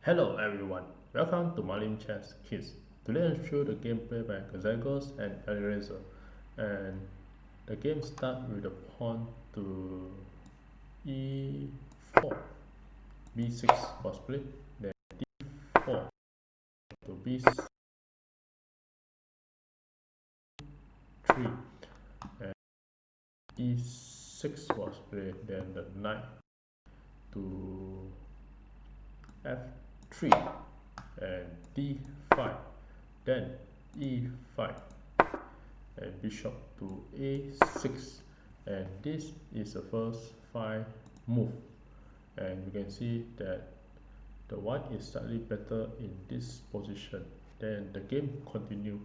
Hello everyone, welcome to Marlin Chess Kids. Today I'll show the gameplay by Grzegorz and Alireza. And the game starts with the pawn to e4. b6 was played, then d4 to b3, and e6 was played, then the knight to f3 and d5, then e5 and bishop to a6, and this is the first 5 move, and you can see that the white is slightly better in this position. Then the game continue,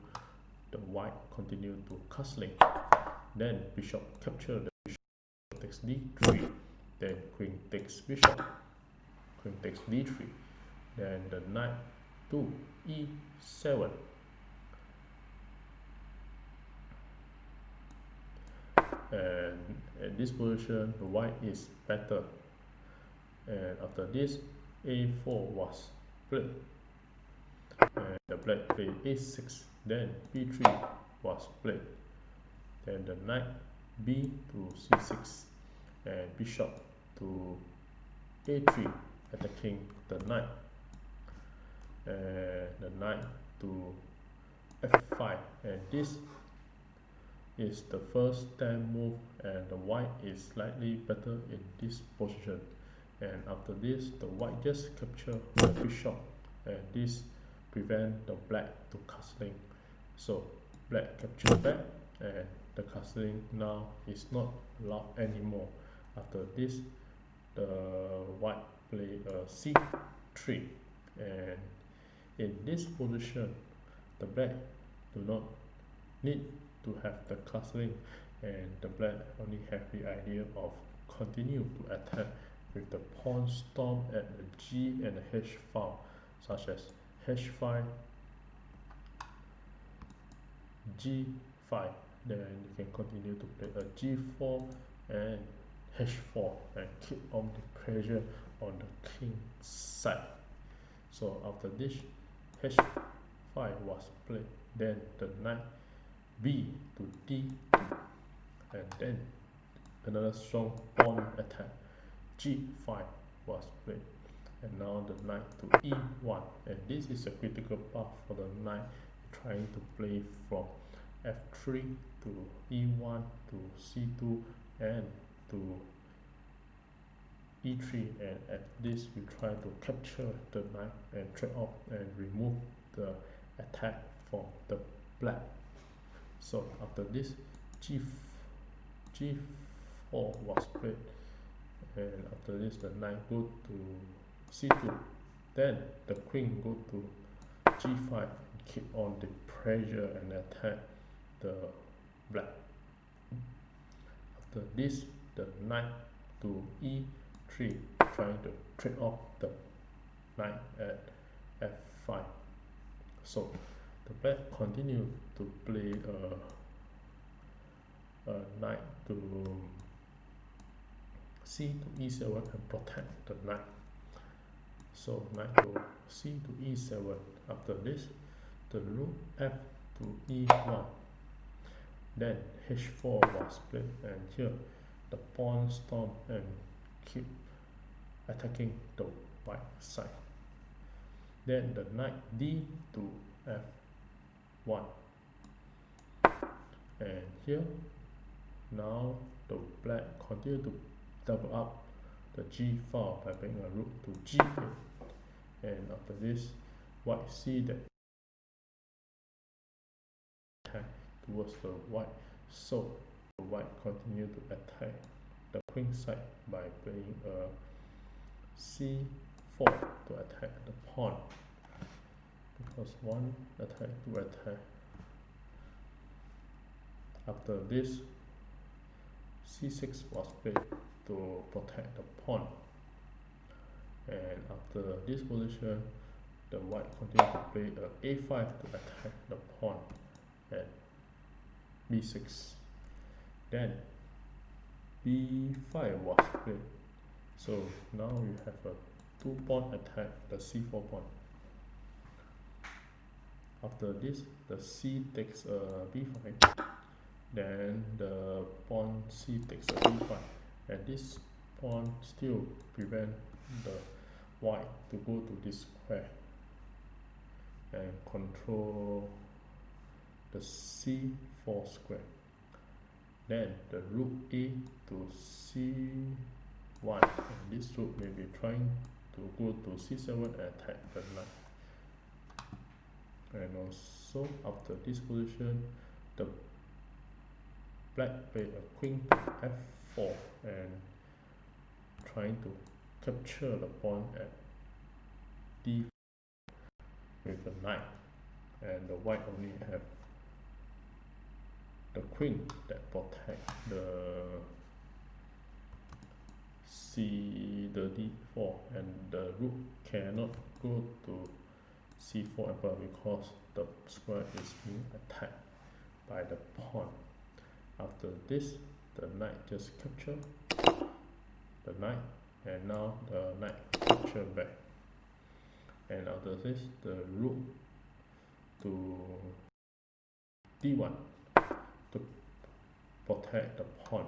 the white continue to castling, then bishop capture the bishop takes d3, then queen takes bishop, queen takes d3, then the knight to e7, and at this position the white is better, and after this a4 was played, and the black played a6, then b3 was played, then the knight b to c6 and bishop to a3 attacking the knight, and the knight to f5, and this is the first 10 move, and the white is slightly better in this position. And after this the white just capture the bishop, and this prevent the black to castling, so black capture back, and the castling now is not allowed anymore. After this the white play a c3, and in this position the black do not need to have the castling, and the black only have the idea of continue to attack with the pawn storm at the g and the h file, such as h5, g5, then you can continue to play a g4 and h4 and keep on the pressure on the king side. So after this h5 was played, then the knight b to d2, and then another strong pawn attack g5 was played, and now the knight to e1, and this is a critical path for the knight trying to play from f3 to e1 to c2 and to e3, and at this we try to capture the knight and trade off and remove the attack from the black. So after this g4 was played, and after this the knight go to c2, then the queen go to g5 and keep on the pressure and attack the black. After this the knight to e3, trying to trade off the knight at f5. So the black continue to play a knight to c to e7 and protect the knight. So knight to c to e7. After this the rook f to e1, then h4 was played, and here the pawn storm and keep attacking the white side. Then the knight d to f1, and here now the black continue to double up the g file by playing a rook to g8, and after this white see that attack towards the white, so the white continue to attack the queen side by playing a c4 to attack the pawn, because one attack to attack. After this c6 was played to protect the pawn, and after this position the white continue to play a a5 to attack the pawn at b6, then b5 was played. So now you have a 2 pawn attack the c4 pawn. After this, the c takes a b5, then the pawn c takes a b5, and this pawn still prevent the white to go to this square and control the c4 square. Then the rook a to c1, and this rook may be trying to go to c7 and attack the knight. And also after this position, the black play a queen to f4 and trying to capture the pawn at d with the knight, and the white only have the queen that protect the d4, and the rook cannot go to c4 above because the square is being attacked by the pawn. After this, the knight just capture the knight, and now the knight capture back. And after this, the rook to d1 to protect the pawn.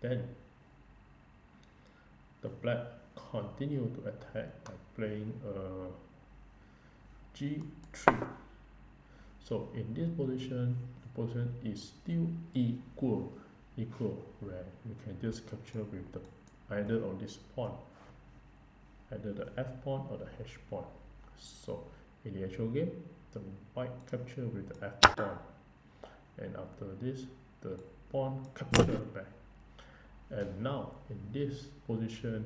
Then the black continue to attack by playing g3. So in this position, the position is still equal, where you can just capture with the either of this pawn, either the f pawn or the h pawn. So in the actual game, the white capture with the f pawn, and after this, the pawn capture back. And now in this position,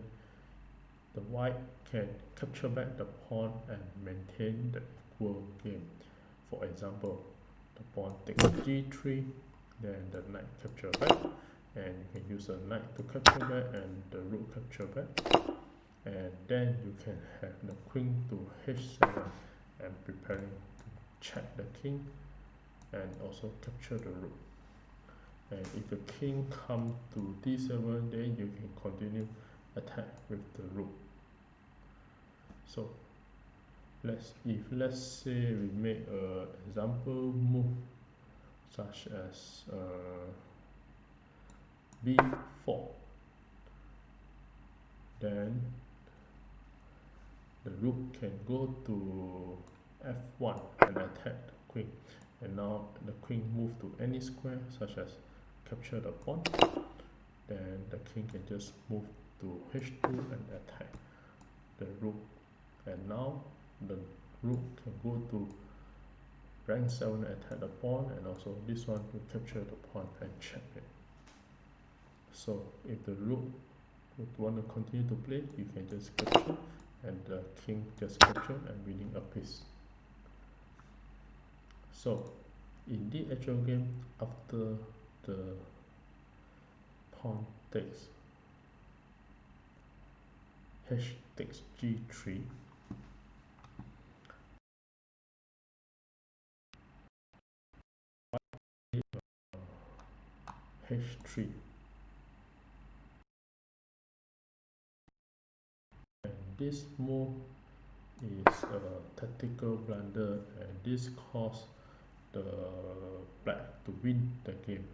the white can capture back the pawn and maintain the equal game. For example, the pawn takes g3, then the knight capture back, and you can use the knight to capture back and the rook capture back, and then you can have the queen to h7 and preparing to check the king and also capture the rook. And if the king comes to d7, then you can continue attack with the rook. So let's say we make an example move such as b4, then the rook can go to f1 and attack the queen, and now the queen move to any square such as capture the pawn, then the king can just move to h2 and attack the rook, and now the rook can go to rank 7 and attack the pawn, and also this one will capture the pawn and checkmate. So if the rook would want to continue to play, you can just capture, and the king just capture and winning a piece. So in the actual game, after the pawn takes h takes g3, h3, and this move is a tactical blunder, and this caused the black to win the game.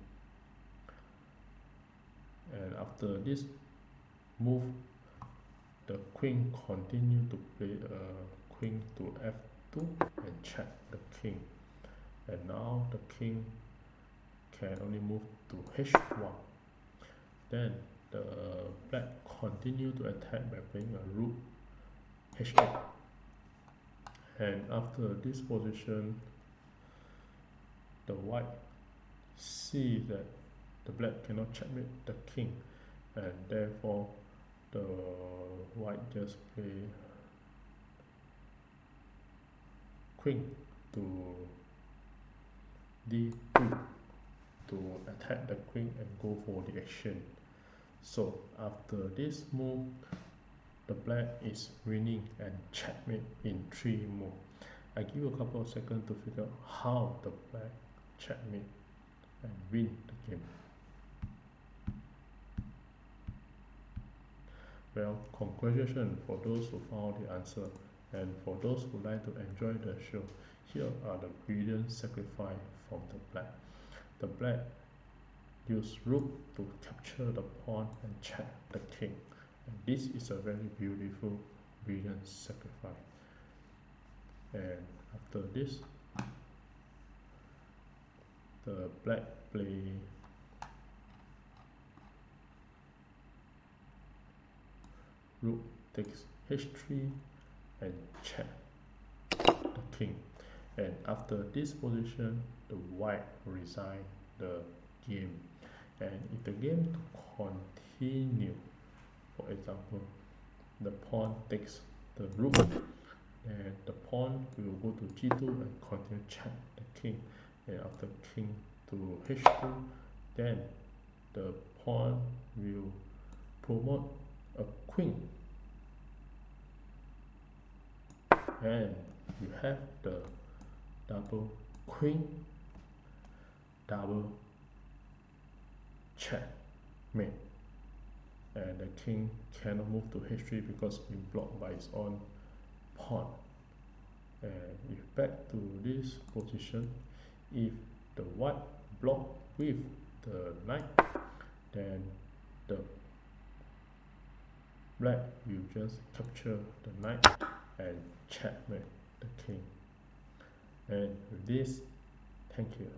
And after this move, the queen continue to play a queen to f2 and check the king, and now the king can only move to h1. Then the black continue to attack by playing a rook h8, and after this position, the white see that the black cannot checkmate the king, and therefore the white just play queen to d2 to attack the queen and go for the action. So after this move, the black is winning and checkmate in 3 moves. I give you a couple of seconds to figure out how the black checkmate and win the game. Well, congratulations for those who found the answer, and for those who like to enjoy the show, here are the brilliant sacrifice from the black. The black used rook to capture the pawn and check the king, and this is a very beautiful, brilliant sacrifice. And after this, the black play rook takes h3 and check the king, and after this position the white resign the game. And if the game continue, for example, the pawn takes the rook, and the pawn will go to g2 and continue check the king, and after king to h2, then the pawn will promote a queen, and you have the double queen, double checkmate, and the king cannot move to h3 because it's been blocked by its own pawn. And if back to this position, if the white block with the knight, then the black will just capture the knight and checkmate the king. And with this, thank you.